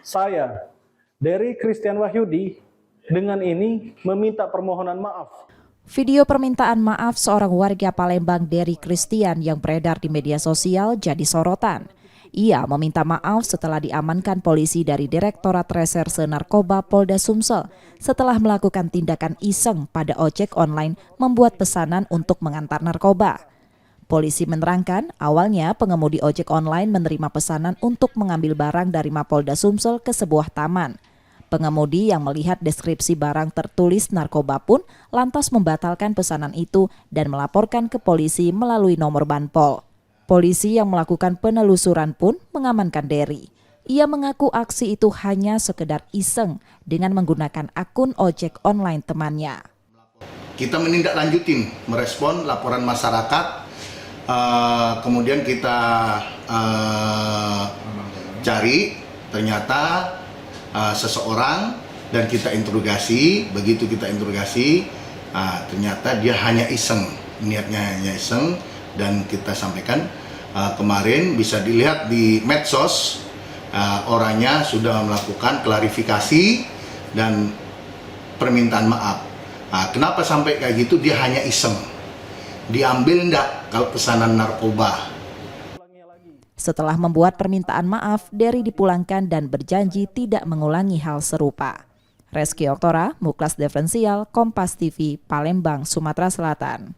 Saya, Dery Christian Wahyudi, dengan ini meminta permohonan maaf. Video permintaan maaf seorang warga Palembang, Dery Christian, yang beredar di media sosial jadi sorotan. Ia meminta maaf setelah diamankan polisi dari Direktorat Reserse Narkoba Polda Sumsel setelah melakukan tindakan iseng pada ojek online membuat pesanan untuk mengantar narkoba. Polisi menerangkan, awalnya pengemudi ojek online menerima pesanan untuk mengambil barang dari Mapolda Sumsel ke sebuah taman. Pengemudi yang melihat deskripsi barang tertulis narkoba pun lantas membatalkan pesanan itu dan melaporkan ke polisi melalui nomor Banpol. Polisi yang melakukan penelusuran pun mengamankan Dery. Ia mengaku aksi itu hanya sekedar iseng dengan menggunakan akun ojek online temannya. Kita menindaklanjutin, merespon laporan masyarakat, kemudian kita cari ternyata seseorang dan kita interogasi. Begitu kita interogasi, ternyata dia hanya iseng, niatnya hanya iseng, dan kita sampaikan kemarin bisa dilihat di medsos, orangnya sudah melakukan klarifikasi dan permintaan maaf. Kenapa sampai kayak gitu? Dia hanya iseng, diambil enggak kalau pesanan narkoba. Setelah membuat permintaan maaf, Dery dipulangkan dan berjanji tidak mengulangi hal serupa. Reski Oktora, Muklas Diferensial, Kompas TV, Palembang, Sumatera Selatan.